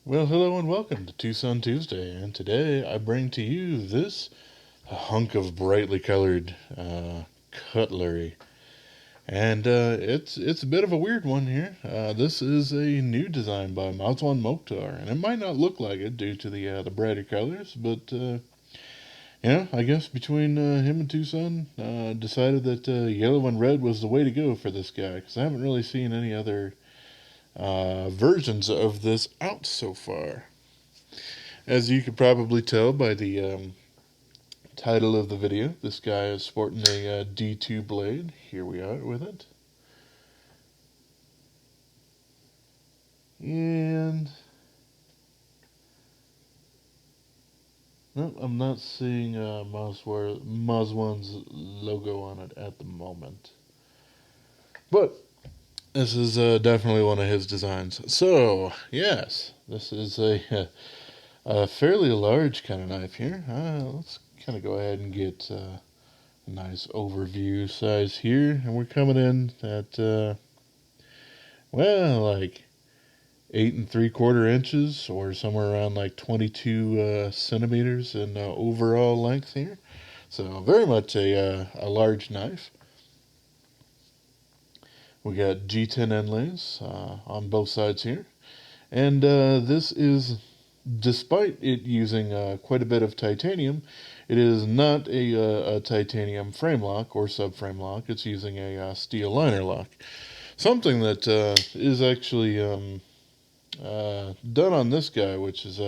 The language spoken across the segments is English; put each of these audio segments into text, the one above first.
Well, hello and welcome to TwoSun Tuesday, and today I bring to you this hunk of brightly colored cutlery, and it's a bit of a weird one here. This is a new design by Mazwan Mokhtar, and it might not look like it due to the brighter colors, but I guess between him and TwoSun, decided that yellow and red was the way to go for this guy because I haven't really seen any other versions of this out so far. As you could probably tell by the title of the video, this guy is sporting a D2 blade. Here we are with it. And no, I'm not seeing Mazwan's logo on it at the moment. But this is definitely one of his designs. So, yes, this is a fairly large kind of knife here. Let's kind of go ahead and get a nice overview size here. And we're coming in at, like 8 3/4 inches or somewhere around like 22 centimeters in overall length here. So very much a large knife. We got G10 inlays on both sides here. And this is, despite it using quite a bit of titanium, it is not a titanium frame lock or subframe lock. It's using a steel liner lock. Something that is actually done on this guy, which is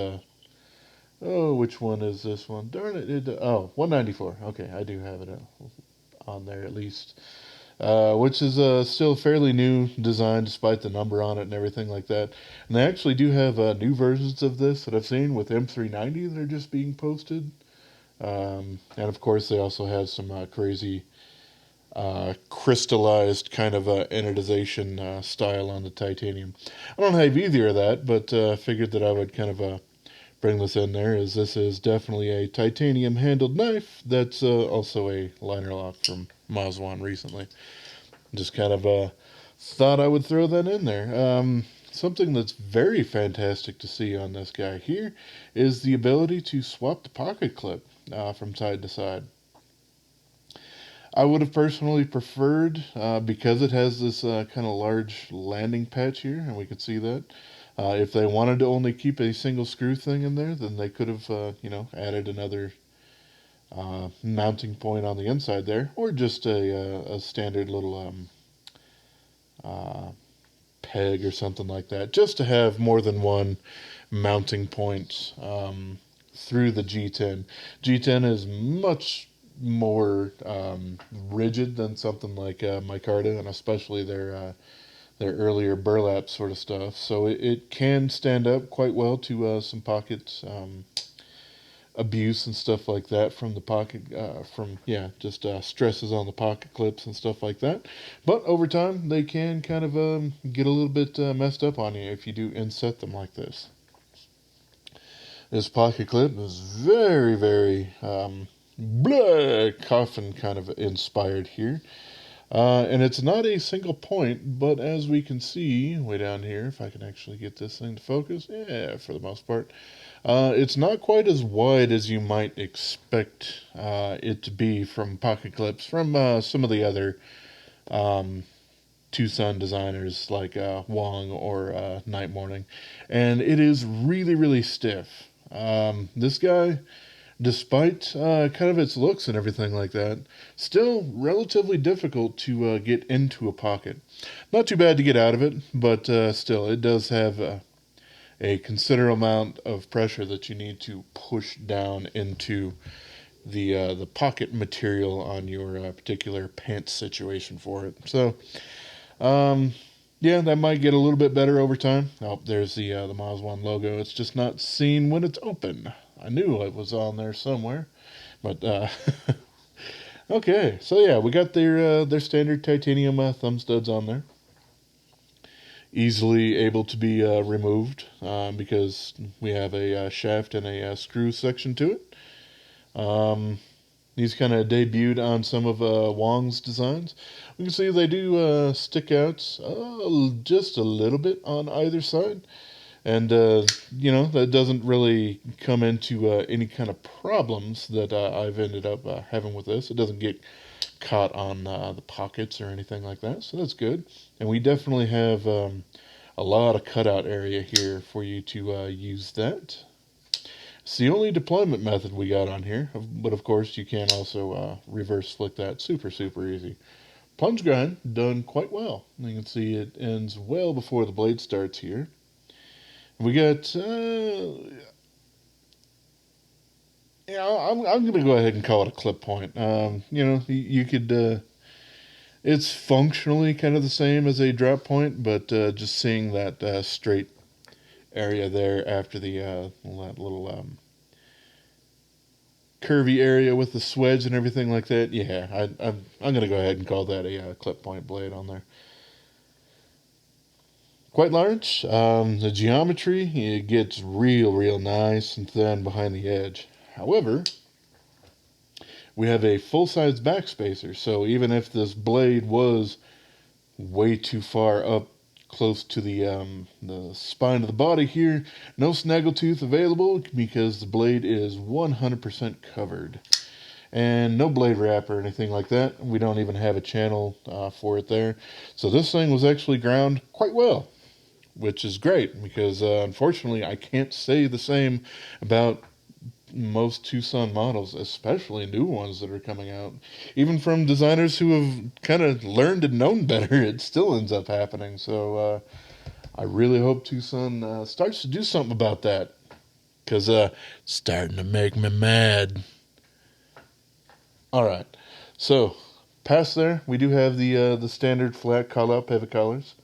which one is this one? Darn it! 194. Okay, I do have it on there at least. Which is still a fairly new design despite the number on it and everything like that. And they actually do have new versions of this that I've seen with M390 that are just being posted. And of course, they also have some crazy crystallized kind of anodization style on the titanium. I don't have either of that, but figured that I would kind of bring this in there, as this is definitely a titanium handled knife that's also a liner lock from Mazwan recently. Just kind of thought I would throw that in there. Something that's very fantastic to see on this guy here is the ability to swap the pocket clip from side to side. I would have personally preferred, because it has this kind of large landing patch here, and we could see that. If they wanted to only keep a single screw thing in there, then they could have, added another mounting point on the inside there, or just a standard little uh, peg or something like that, just to have more than one mounting point through the G10. G10 is much more rigid than something like micarta, and especially their earlier burlap sort of stuff. So it can stand up quite well to some pocket abuse and stuff like that from the pocket, just stresses on the pocket clips and stuff like that. But over time, they can kind of get a little bit messed up on you if you do inset them like this. This pocket clip is very, very coffin kind of inspired here. And it's not a single point, but as we can see way down here, if I can actually get this thing to focus, yeah, for the most part, it's not quite as wide as you might expect it to be from pocket clips from some of the other TwoSun designers like Wong or Night Morning. And it is really, really stiff. This guy, despite kind of its looks and everything like that, still relatively difficult to get into a pocket. Not too bad to get out of it, but still, it does have a considerable amount of pressure that you need to push down into the pocket material on your particular pants situation for it. So, yeah, that might get a little bit better over time. Oh, there's the Mazwan logo. It's just not seen when it's open. I knew it was on there somewhere, but okay. So yeah, we got their standard titanium thumb studs on there, easily able to be removed because we have a shaft and a screw section to it. These kind of debuted on some of Wong's designs. We can see they do stick out just a little bit on either side. And, that doesn't really come into any kind of problems that I've ended up having with this. It doesn't get caught on the pockets or anything like that, so that's good. And we definitely have a lot of cutout area here for you to use that. It's the only deployment method we got on here, but of course you can also reverse flick that super easy. Plunge grind done quite well. You can see it ends well before the blade starts here. We got, I'm going to go ahead and call it a clip point. You could, it's functionally kind of the same as a drop point, but just seeing that straight area there after that little curvy area with the swedge and everything like that, yeah, I'm going to go ahead and call that a clip point blade on there. Quite large. The geometry, it gets real nice and thin behind the edge. However, we have a full-size backspacer, so even if this blade was way too far up close to the spine of the body here, no snaggletooth available because the blade is 100% covered. And no blade wrap or anything like that. We don't even have a channel for it there. So this thing was actually ground quite well, which is great because unfortunately I can't say the same about most TwoSun models, especially new ones that are coming out. Even from designers who have kind of learned and known better, it still ends up happening. So I really hope TwoSun starts to do something about that, because it's starting to make me mad. All right, so past there, we do have the standard flat call-out pivot collars.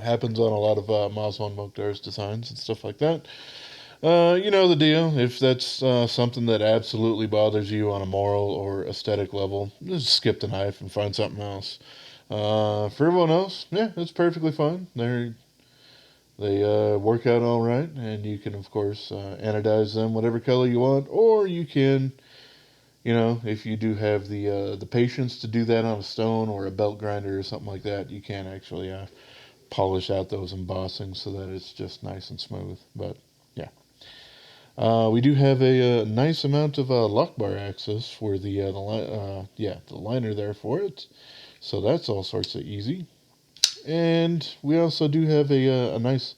Happens on a lot of Mazwan Mokhtar's designs and stuff like that. You know the deal. If that's something that absolutely bothers you on a moral or aesthetic level, just skip the knife and find something else. For everyone else, yeah, it's perfectly fine. They work out all right, and you can, of course, anodize them whatever color you want, or you can, if you do have the patience to do that on a stone or a belt grinder or something like that, you can actually polish out those embossings so that it's just nice and smooth. But yeah. We do have a nice amount of lock bar access for the liner there for it, so that's all sorts of easy. And we also do have a nice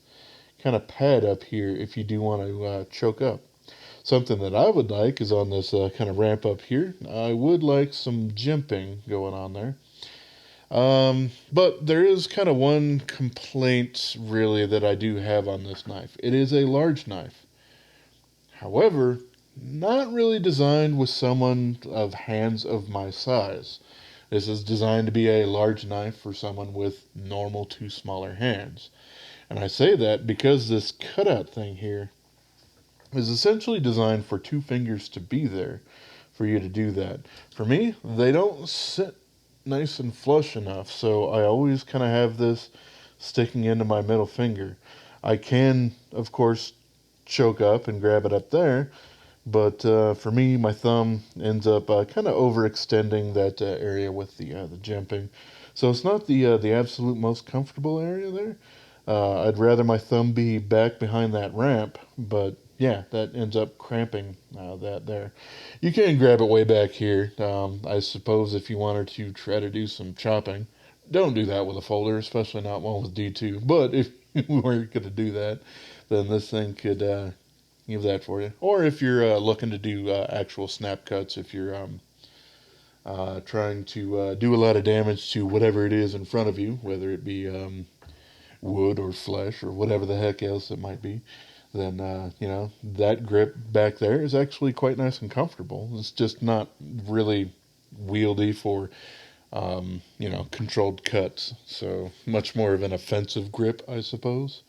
kind of pad up here if you do want to choke up. Something that I would like is on this kind of ramp up here. I would like some jimping going on there. But there is kind of one complaint really that I do have on this knife. It is a large knife. However, not really designed with someone of hands of my size. This is designed to be a large knife for someone with normal to smaller hands. And I say that because this cutout thing here is essentially designed for two fingers to be there for you to do that. For me, they don't sit nice and flush enough, so I always kind of have this sticking into my middle finger. I can, of course, choke up and grab it up there, but for me, my thumb ends up kind of overextending that area with the jimping. So it's not the absolute most comfortable area there. I'd rather my thumb be back behind that ramp, but yeah, that ends up cramping that there. You can grab it way back here. I suppose if you wanted to try to do some chopping, don't do that with a folder, especially not one with D2. But if we were going to do that, then this thing could give that for you. Or if you're looking to do actual snap cuts, if you're trying to do a lot of damage to whatever it is in front of you, whether it be wood or flesh or whatever the heck else it might be, then that grip back there is actually quite nice and comfortable. It's just not really wieldy for controlled cuts. So much more of an offensive grip, I suppose.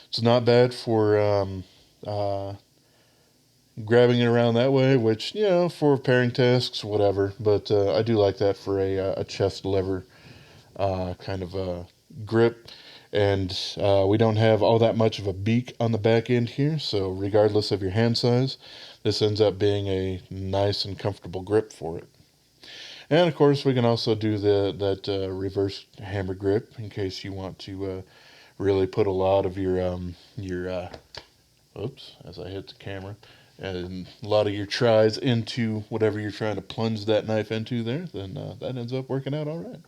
It's not bad for grabbing it around that way, which, for pairing tasks, whatever. But I do like that for a chest lever kind of a grip. And we don't have all that much of a beak on the back end here, so regardless of your hand size, this ends up being a nice and comfortable grip for it. And of course, we can also do that reverse hammer grip in case you want to really put a lot of your oops, as I hit the camera, and a lot of your tries into whatever you're trying to plunge that knife into there, then that ends up working out all right.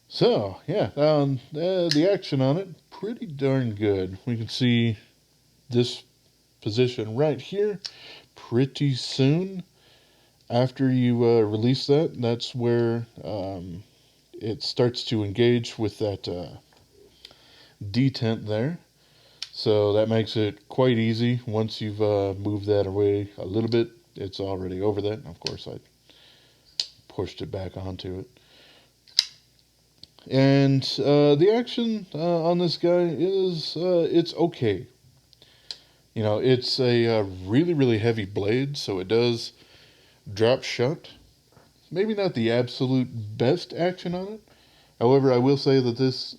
So, yeah, the action on it, pretty darn good. We can see this position right here pretty soon after you release that. That's where it starts to engage with that detent there. So that makes it quite easy. Once you've moved that away a little bit, it's already over that. Of course, I pushed it back onto it. And the action on this guy is it's okay. You know, it's a really, really heavy blade, so it does drop shut. Maybe not the absolute best action on it. However, I will say that this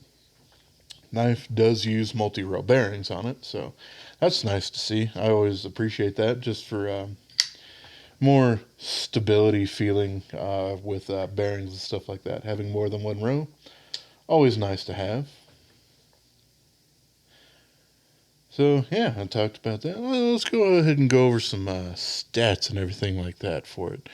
knife does use multi-row bearings on it, so that's nice to see. I always appreciate that, just for more stability feeling with bearings and stuff like that. Having more than one row, always nice to have. So yeah, I talked about that. Well, let's go ahead and go over some stats and everything like that for it.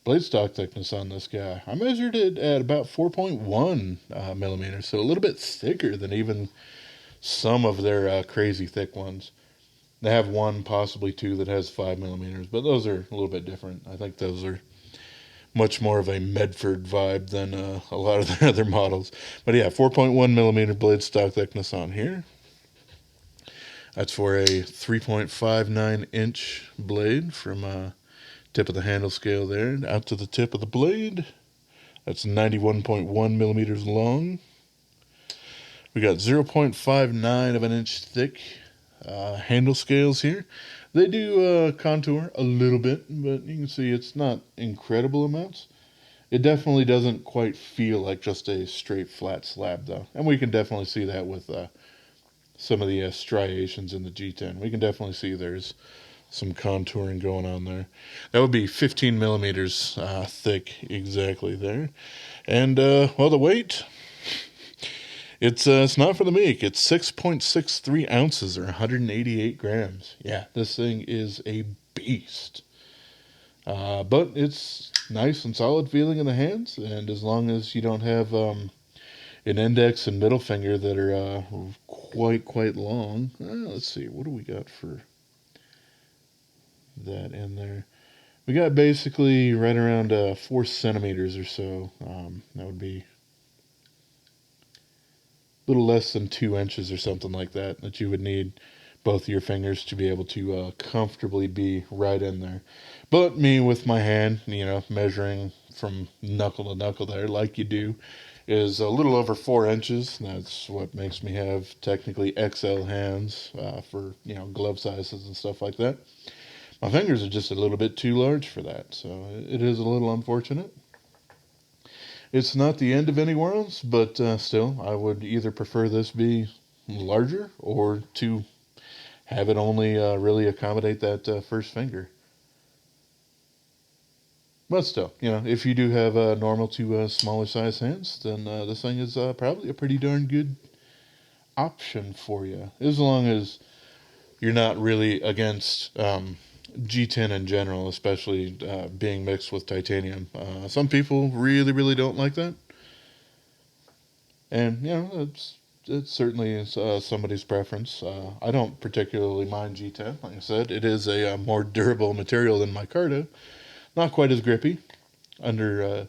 Blade stock thickness on this guy, I measured it at about 4.1 millimeters, so a little bit thicker than even some of their crazy thick ones. They have one, possibly two, that has 5 millimeters, but those are a little bit different. I think those are much more of a Medford vibe than a lot of their other models. But yeah, 4.1 millimeter blade stock thickness on here. That's for a 3.59 inch blade from tip of the handle scale there out to the tip of the blade. That's 91.1 millimeters long. We got 0.59 of an inch thick handle scales here. They do contour a little bit, but you can see it's not incredible amounts. It definitely doesn't quite feel like just a straight flat slab, though. And we can definitely see that with some of the striations in the G10. We can definitely see there's some contouring going on there. That would be 15 millimeters thick exactly there. And, well, the weight, it's not for the meek. It's 6.63 ounces or 188 grams. Yeah, this thing is a beast. But it's nice and solid feeling in the hands, and as long as you don't have an index and middle finger that are quite long. Let's see, what do we got for that in there? We got basically right around 4 centimeters or so. That would be a little less than 2 inches or something like that you would need both your fingers to be able to comfortably be right in there. But me with my hand, measuring from knuckle to knuckle there like you do, is a little over 4 inches. That's what makes me have technically XL hands for, glove sizes and stuff like that. My fingers are just a little bit too large for that, so it is a little unfortunate. It's not the end of any worlds, but still, I would either prefer this be larger or to have it only really accommodate that first finger. But still, if you do have normal to smaller size hands, then this thing is probably a pretty darn good option for you. As long as you're not really against G10 in general, especially being mixed with titanium. Some people really, really don't like that. And, it certainly is somebody's preference. I don't particularly mind G10. Like I said, it is a more durable material than micarta. Not quite as grippy under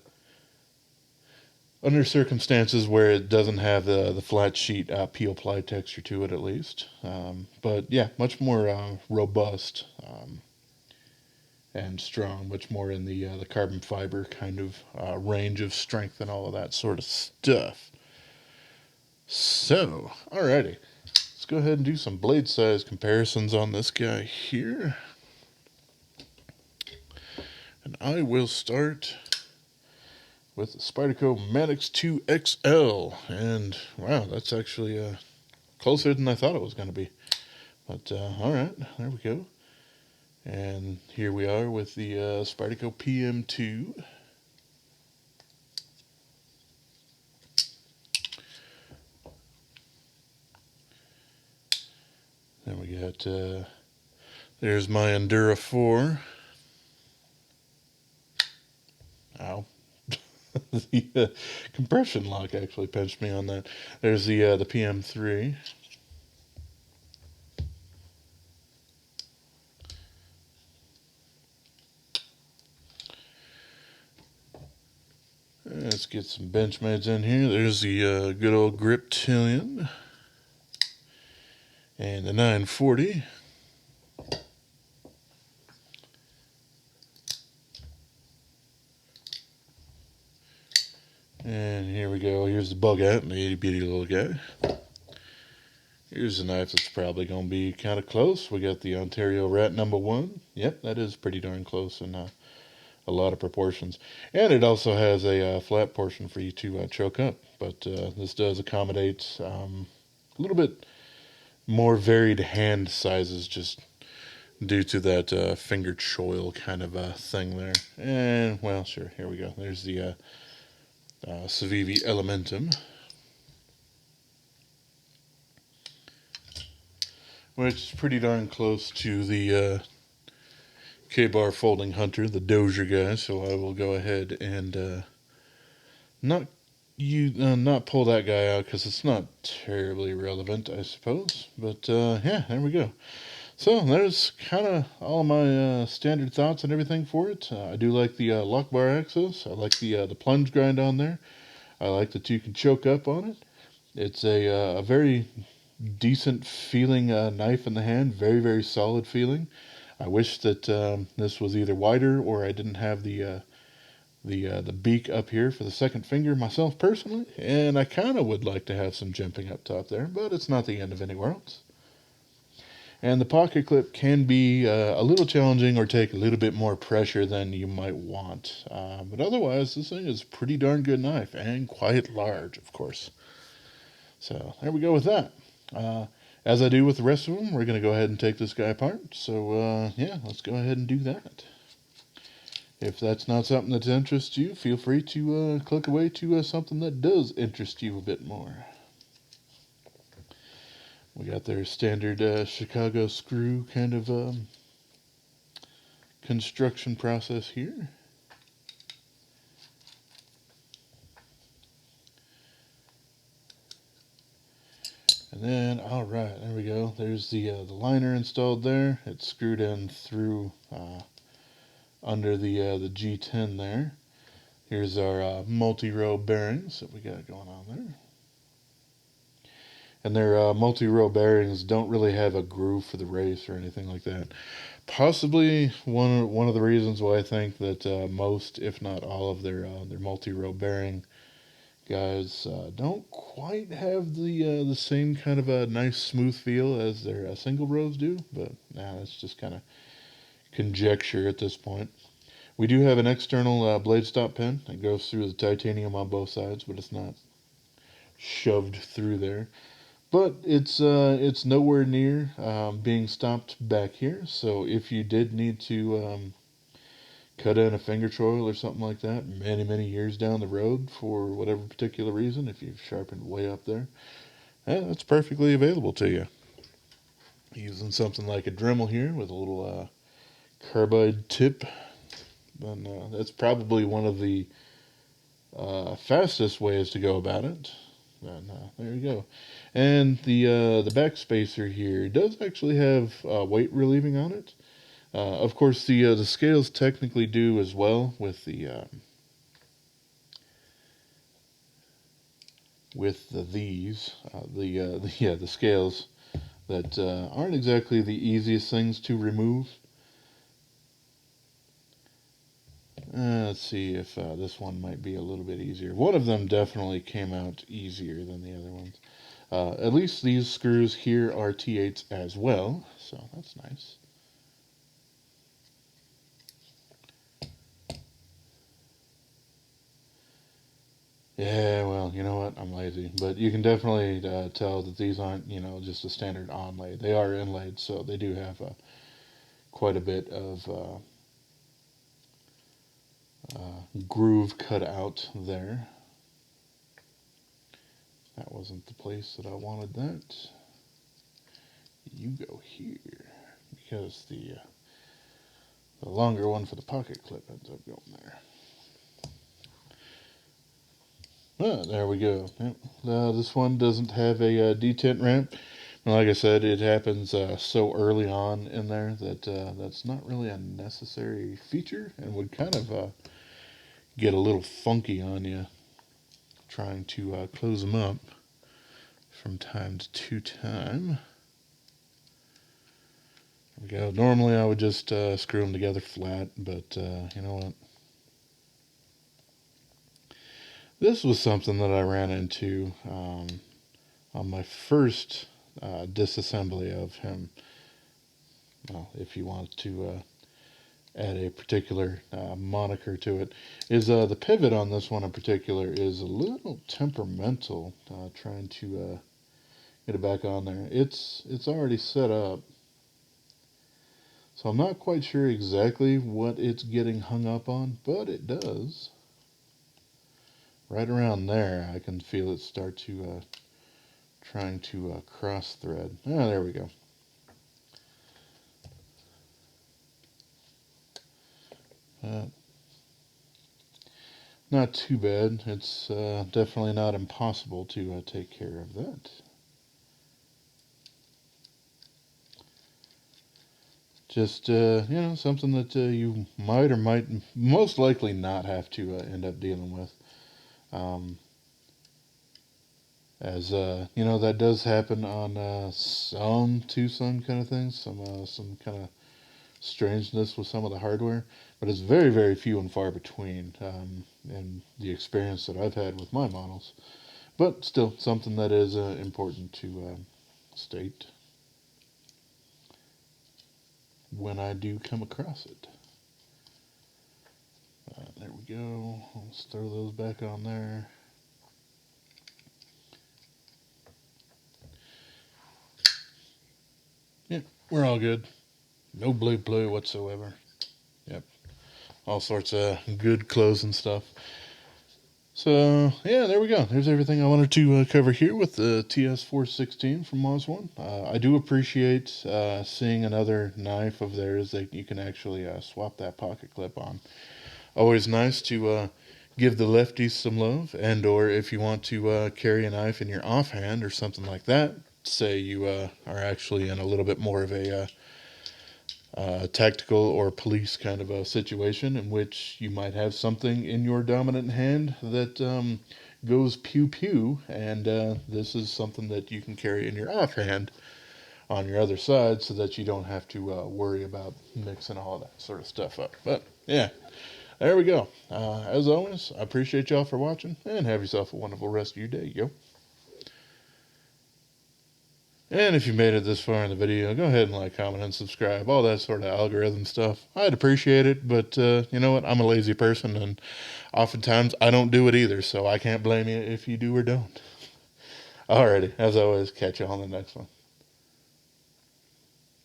circumstances where it doesn't have the flat sheet peel ply texture to it, at least. But yeah, much more robust and strong, much more in the carbon fiber kind of range of strength and all of that sort of stuff. So, alrighty, let's go ahead and do some blade size comparisons on this guy here. And I will start with the Spyderco Manix 2 XL. And wow, that's actually closer than I thought it was going to be. But alright, there we go. And here we are with the Spyderco PM2. got, there's my Endura 4. Ow. The compression lock actually pinched me on that. There's the PM3. Let's get some Benchmads in here. There's the good old Griptilian and the 940. And here we go. Here's the bug out, the itty bitty little guy. Here's a knife that's probably going to be kind of close. We got the Ontario Rat number 1. Yep, that is pretty darn close in a lot of proportions. And it also has a flat portion for you to choke up. But this does accommodate a little bit more varied hand sizes just due to that fingered choil kind of thing there. And, well, sure, here we go. There's the Civivi Elementum, which is pretty darn close to the K-Bar Folding Hunter, the Dozier guy, so I will go ahead and not pull that guy out because it's not terribly relevant, I suppose. But yeah, there we go. So there's kind of all of my standard thoughts and everything for it. I do like the lock bar access. I like the plunge grind on there. I like that you can choke up on it. It's a very decent feeling knife in the hand. Very, very solid feeling. I wish that this was either wider or I didn't have the beak up here for the second finger myself personally. And I kind of would like to have some jimping up top there, but it's not the end of any worlds. And the pocket clip can be a little challenging or take a little bit more pressure than you might want. But otherwise, this thing is a pretty darn good knife and quite large, of course. So there we go with that. As I do with the rest of them, we're going to go ahead and take this guy apart. So yeah, let's go ahead and do that. If that's not something that interests you, feel free to click away to something that does interest you a bit more. We got their standard Chicago screw kind of construction process here. And then, all right, there we go. There's the liner installed there. It's screwed in through under the G10 there. Here's our multi-row bearings that we got going on there. And their multi-row bearings don't really have a groove for the race or anything like that. Possibly one of the reasons why I think that most, if not all, of their multi-row bearing guys don't quite have the same kind of a nice smooth feel as their single rows do. But nah, that's just kind of conjecture at this point. We do have an external blade stop pin that goes through the titanium on both sides, but it's not shoved through there. But it's nowhere near being stopped back here. So if you did need to cut in a finger choil or something like that many years down the road for whatever particular reason, if you've sharpened way up there, that's perfectly available to you. Using something like a Dremel here with a little carbide tip, then that's probably one of the fastest ways to go about it. And there you go. And the back spacer here does actually have weight relieving on it. Of course, the scales technically do as well with the scales that aren't exactly the easiest things to remove. Let's see if this one might be a little bit easier. One of them definitely came out easier than the other ones. At least these screws here are T8s as well, so that's nice. Yeah, well, you know what? I'm lazy. But you can definitely tell that these aren't, just a standard onlay. They are inlaid, so they do have quite a bit of groove cut out there. That wasn't the place that I wanted that. you go here, because the longer one for the pocket clip ends up going there. There we go. Yep. This one doesn't have a detent ramp. Like I said, it happens so early on in there that that's not really a necessary feature, and would kind of get a little funky on you trying to close them up from time to time. There we go. Normally I would just screw them together flat, but you know what? This was something that I ran into on my first disassembly of him. Well, if you want to add a particular moniker to it, is the pivot on this one in particular is a little temperamental. Trying to get it back on there. It's already set up, so I'm not quite sure exactly what it's getting hung up on, but it does. Right around there, I can feel it start to trying to cross thread. Ah, there we go. Not too bad. It's definitely not impossible to take care of that. Just, you know, something that you might or might most likely not have to end up dealing with. As you know, that does happen on some TwoSun kind of things, some kind of strangeness with some of the hardware, but it's very, very few and far between in the experience that I've had with my models. But still, something that is important to state when I do come across it. There we go. Let's throw those back on there. Yep, we're all good. No blue whatsoever. Yep, all sorts of good clothes and stuff. So, yeah, there we go. There's everything I wanted to cover here with the TS416 from Mazwan. I do appreciate seeing another knife of theirs that you can actually swap that pocket clip on. Always nice to give the lefties some love, and or if you want to carry a knife in your offhand or something like that, say you are actually in a little bit more of a tactical or police kind of a situation in which you might have something in your dominant hand that goes pew pew, and this is something that you can carry in your offhand on your other side so that you don't have to worry about mixing all that sort of stuff up. But yeah, there we go. As always, I appreciate y'all for watching, and have yourself a wonderful rest of your day, yo. And if you made it this far in the video, go ahead and like, comment, and subscribe. All that sort of algorithm stuff. I'd appreciate it, but you know what? I'm a lazy person, and oftentimes I don't do it either, so I can't blame you if you do or don't. Alrighty, as always, catch you on the next one.